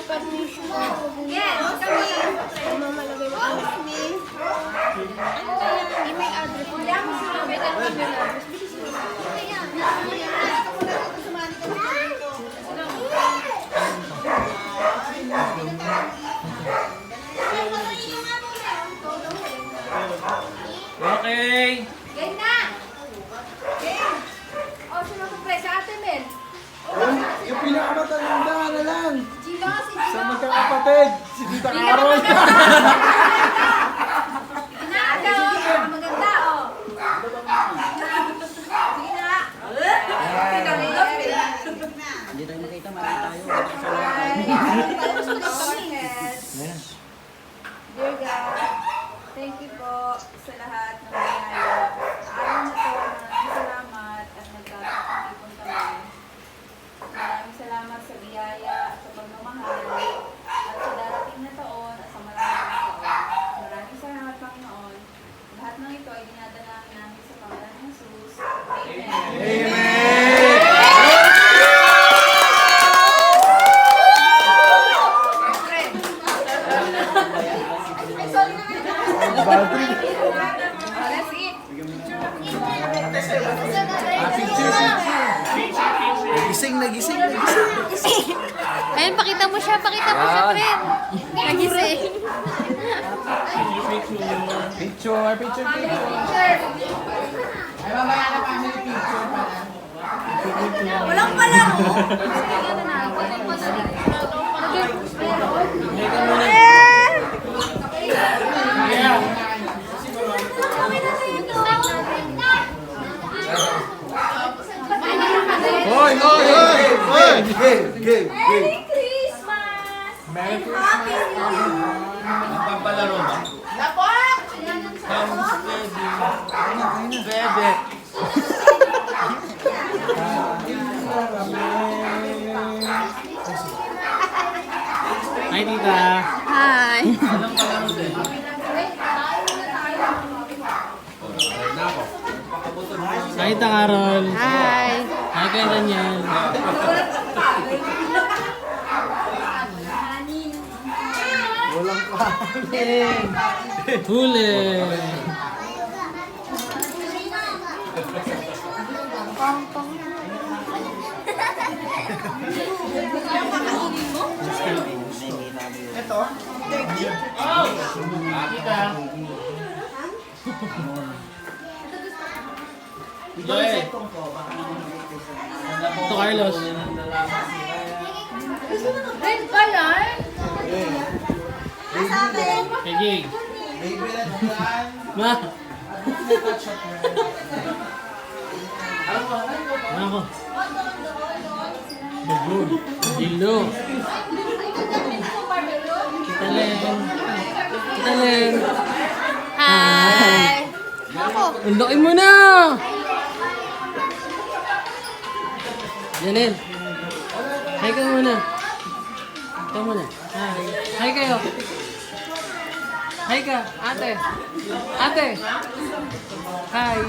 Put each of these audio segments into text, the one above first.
permission mo. Yes, kami. Mamalagay mo ang name. Ano ba yan? Email address mo. Kaya mo sila. May tanong email address. Bisis mo. Kaya. Okay. Game na! Game! O, sino surprise? Sa ate Mel. Yung pinakamatanda na lang. Gino, si Sa Gino. magkakapatid. Si Tita Carol. Inaagaw, maganda, o. Sige na. Ikaw na yun. Hindi tayo makita, marami tayo. Dear God, thank you po sa lahat ng nangyayari. Sa araw na to, maraming salamat at nagkakapag-ipon kami. Maraming salamat sa biyaya at sa pagmamahal at sa darating na taon at sa maraming taon. Maraming salamat, Panginoon. Lahat ng ito ay dinadalangin namin sa pangalan ng Jesus. Amen. Let's eat. Nagising. Ayun, pakita mo siya, friend. Nagising. Picture. Ay, mamaya na family picture pa. Walang pala, oh. Hoy! Game! Merry Christmas! Merry And Happy New Year! Magpapalaro ba? Lapok! Pwede. Hi, tita. Hi. Anong palaro din? Hi, tita Carol. Hi. Hi, kay Daniel. Walang kanin. Huli. Ito. Joy. Ito, Carlos. Red color? Kay Jig. Baby na dyan. Ma. Ako. Bagoon. Dilo. Kita Len. Hi. Ako. Undokin mo na! Janel. Hi ka muna. Ikaw muna. Hi. Hi kayo. Hi ka. Ate. Ate. Hi.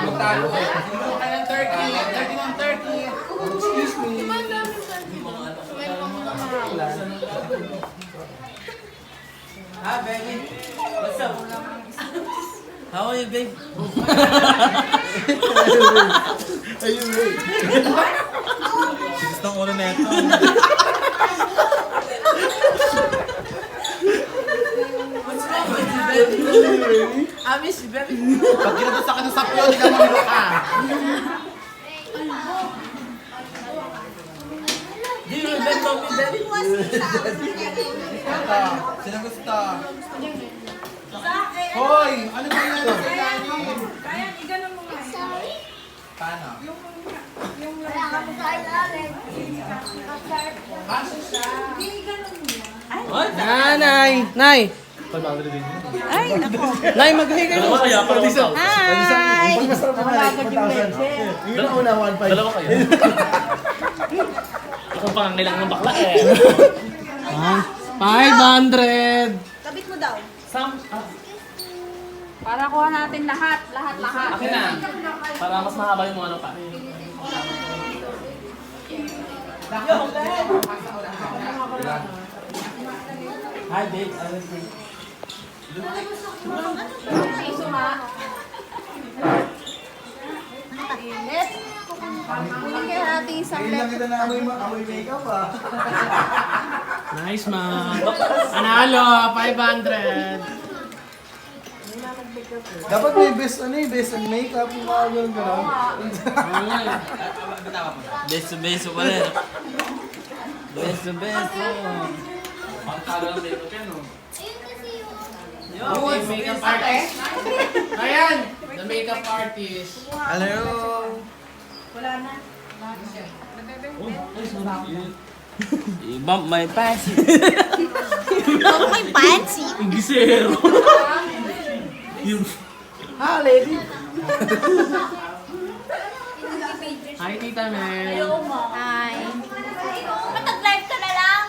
Magtalo kayo. Kaya ng turkey. Turkey ng turkey. Excuse me. Ah, baby. What's up? How are you, babe? Ayun, babe. Sigas ng ulo na ito. Amis, baby. Pag ginagawa sa ng sapyo, hindi ka mamilo ka. Do you remember me, baby? Sino gusto? Hoy! Ano ba yan? Kaya, iganon mo nga. Paano? Wala ka sa ilalim. Kaso siya. Hindi, iganon mo yan. Nay! Nay! Ay, nako. Nay, mag-hi kayo! Hi. Masarap naman like 1,000. Yung una, 1,500. Dalawa kayo. Ako pang kailangan ng bakla eh. 500! Kabit mo daw. Para kuha natin lahat. Akin na. Para mas mahaba yung mga ano pa. Hi, babe. I will see. Piso ha. Init. Kunin kaya natin isang Ngayon lang kita na amoy makeup ah. Nice, ma. Analo, 500. Dapat may best best on makeup yung mga gano'n. Beso pa rin. Beso. Pangkala ng makeup yan, oh. Okay, makeup artist. Ayan, the makeup artist. Hello! I-bump my pants. Oh, may fancy. Gisero. Ha, lady! Hi, Tita Mel. Hi. Matag-live ka na lang.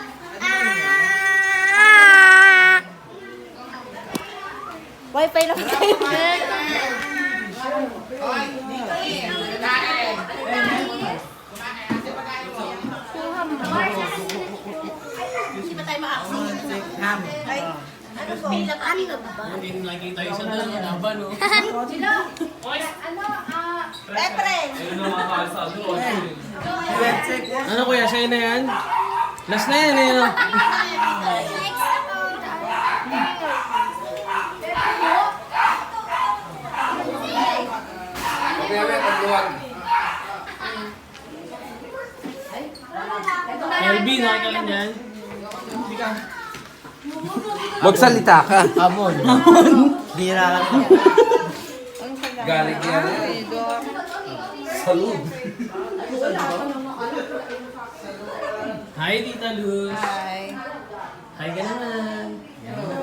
Wi-Fi lang kayo. Hindi ba tayo makaksi? Ay, ano po? Ano ba? Hindi nakikita yung isa na laban, oh. Sino? Petre! Ayun ang mga kalsado, oh. Ano kuya, sa'yo na yan? Last na yan, eh, no? LB, nakakalan yan. Magsalita ka. Hamon. Bira ka. Galing yan. Salud. Hi, Tita Luz. Hi. Hi ka naman.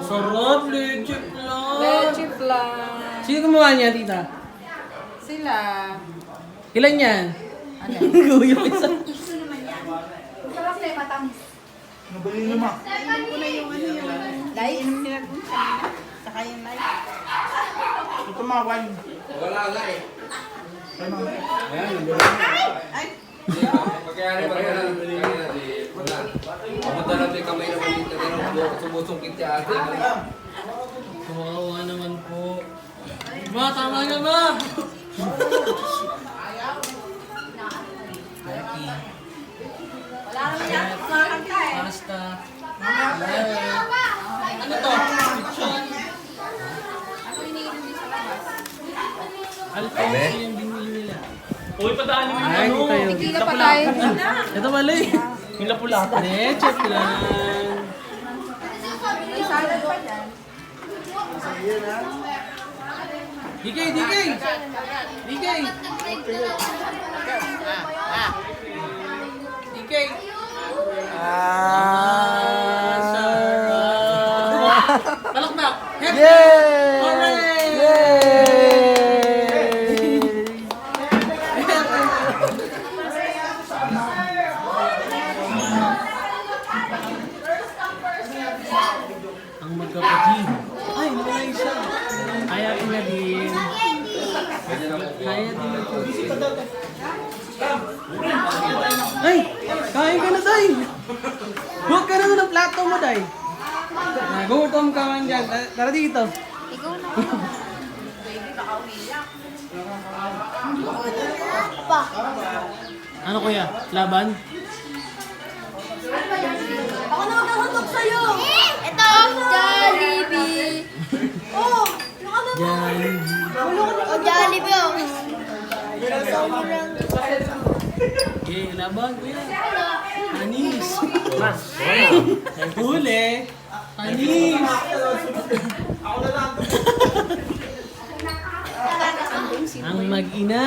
Sarap, leche plan. Leche plan. Sino gumawa niya, Tita? Sila. Ilan yan? Kuya ko isa. Sarap na yung matamis. Nabali naman. Dahil inom nila kung kanina. Saka yung light. Ito mga wine. Wala nga eh. Pagkayari ba yan? Wala. Papunta natin yung kamay naman dito. Sumusungkit siya ate. Kawawa naman po. Ma, tama na ba? Wala naman yan. Kumakanta eh. Basta. Ano to? Lechon. Ako iniinom din sa labas. Alfonso yung binili nila. Uy, padaan naman yung ano. Tequila pa tayo. Ito mali. Yung lapula. Leche plan. May salad pa dyan. DK! DK! Sarap! Palakpak! Happy! Yay! Hooray! Ang magkapatid. Ay, nawala isa. Kaya na din. Kaya din ako. Ay! Kain ka na, Day! Huwag ka naman ng plato mo, Day! Nagutom ka man dyan. Tara dito. Ikaw na. Baby, baka umiyak. Pa. Ano kuya? Laban? Ako na magkahutok sa'yo! Ito, Jollibee. Oh! Jollibee. O, Jollibee, oh. Sobrang. Okay, laban kuya. Anis. Mas. Huli. Anis. Ang mag-ina.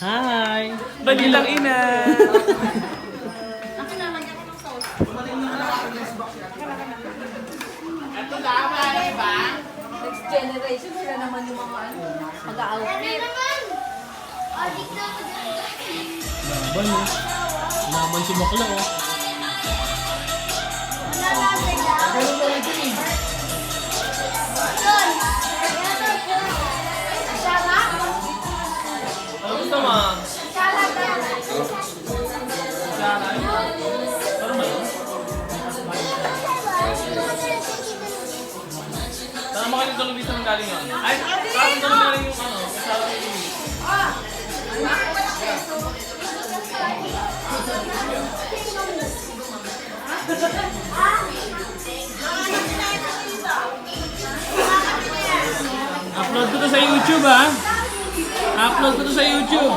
Hi. Balilang ina. Next generation, sila naman yung mga ano, mag-outfit. Laban oh. Laban si Bakla oh. Saan mo kayo dito Luis nang galing yun? Ay, saan dito nang galing yung ano? Kasama ni Luis. Upload ko to sa YouTube ha. Upload ko to sa YouTube.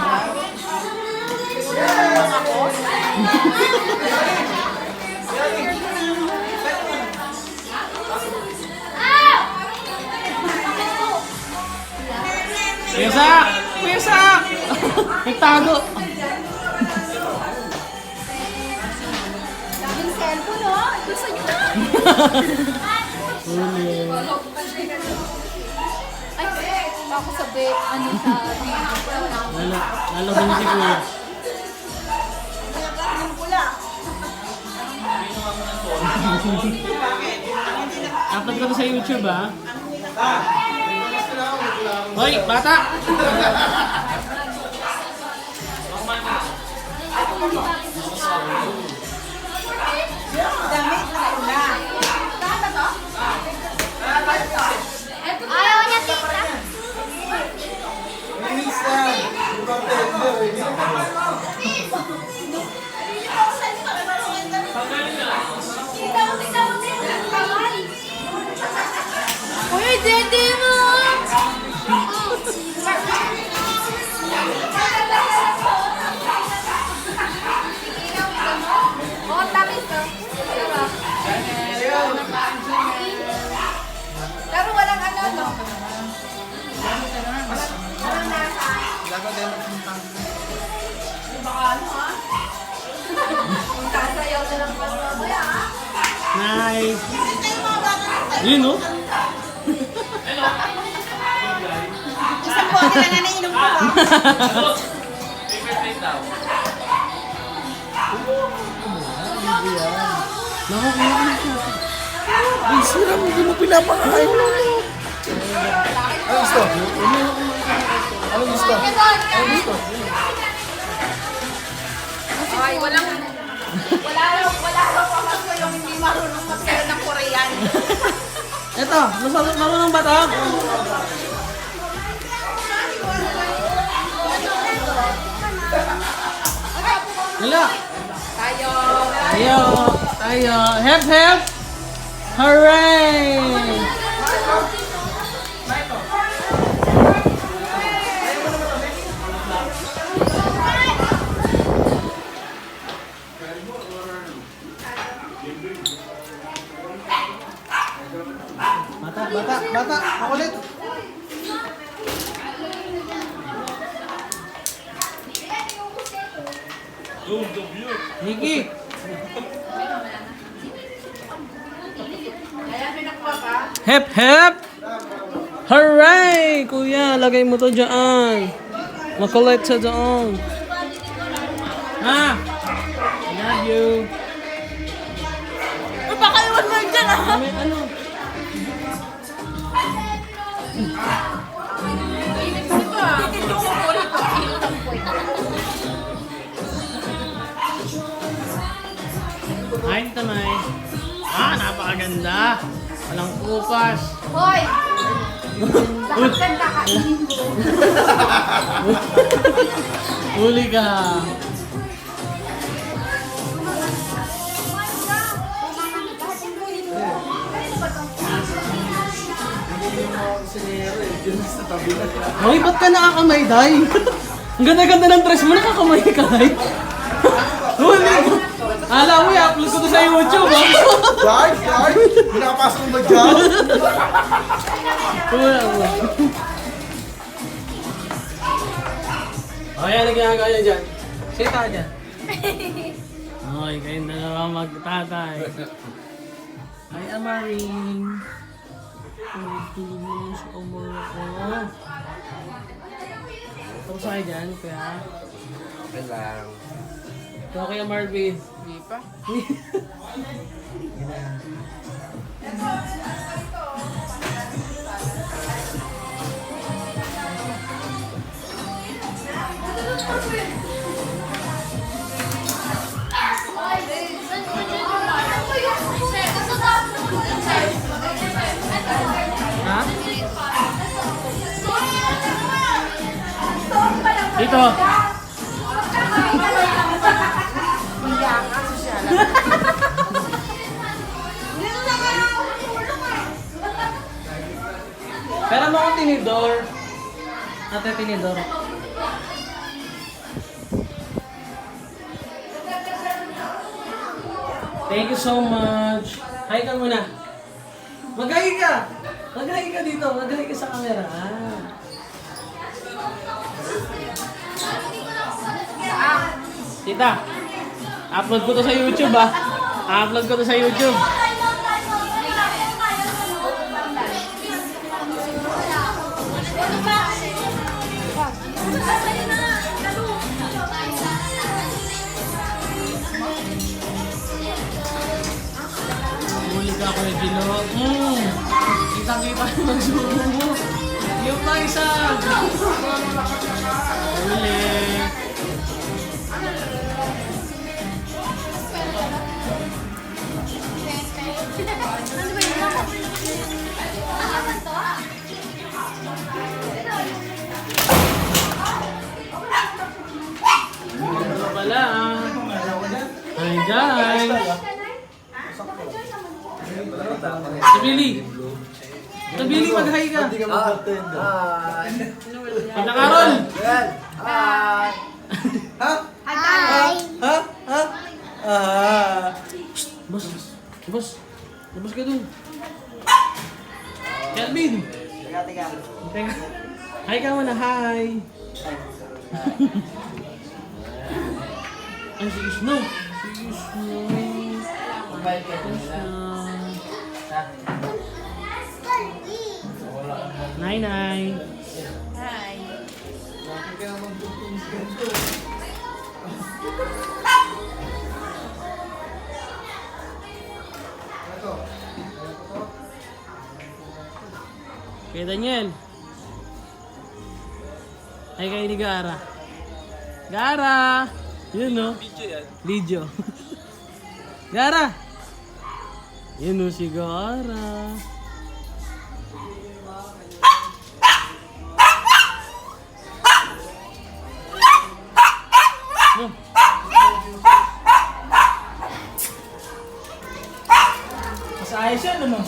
Pesa! Pesa! Nagtago! Daming cellphone, oh. Gusto nyo na. Ay, ako sa bed, ano sa Lalo din si Kuya. Upload ko to sa YouTube ha. Hoy, bata! Ayaw niya, tita. Minsan, ibang tender eh. Uy, dede mo! Oh, tamis to. Pero walang ano, no? Walang nasa. Dapat din magsumpang. Baka ano, ha? Sasayaw na lang pa mamaya, ha? Nice! Yun no? Isang buwan na lang nainom ko, ha? Favorite place daw. Naku, kuya, ano siya? Ay, sira mo, hindi mo pinapakain. Ano gusto? Ano gusto? Ano gusto? Ay, wala raw ako yung hindi marunong magsayo ng Korean. Eto, marunong ba ito? Wala. Tayo. Tayo. Hep, hep! Hooray! Bata, makulit. Niki. Hep, hep! Hooray! Kuya, lagay mo to dyan. Makulit sa doon. Ha? I love you. Baka iwan mo dyan, ha? May ano? Ay, tamay. Napakaganda. Walang kupas. Hoy! Lahat ganda kainin mo. Huli ka. Sinero eh, dyan sa tabi na. Hoy, ba't ka nakakamay, Day? Ang ganda-ganda ng dress mo, nakakamay ka, Day. Huli ka. Alam mo, i-upload ko to sa YouTube, ha? Guys, pinapasok mo ba dyan? Wala mo. O, yan ang ginagawa niya dyan. Sita dyan. Hoy, kayong dalawa magtatay. Ay, Amaring. Tulog mo sa umuro ko. Tapos kayo dyan, kuya. Okay lang. Ito kaya Marvin. Hindi pa. dito. Pero mo akong tinidor. Ate, tinidor. Thank you so much. Hi ka muna. Mag-hi ka. Mag-hi ka dito. Mag-hi ka sa camera. Tita, upload ko to sa YouTube ah. Upload ko to sa YouTube. Huli ka ako yung Gino. Kitang-kita yung magsumo mo. Yung pa isa. Huli. Ano pala ah. Hi guys. Tabili. Tabili, mag-hi ka. Hindi ka mag-attend. Pagkakarol. Ha? Ha? Ha? Ah. Boss. Boss. Labas ka dun. Kelvin. Teka. Hi ka muna. Hi. Ay, si Snow. Si Snow. Nay-nay. Hi. Kay Daniel. Ay kay ni Gara. Gara! Yun no? Video yan. Video. Gara! Yun no si Gara. No. Mas ayos yan ano?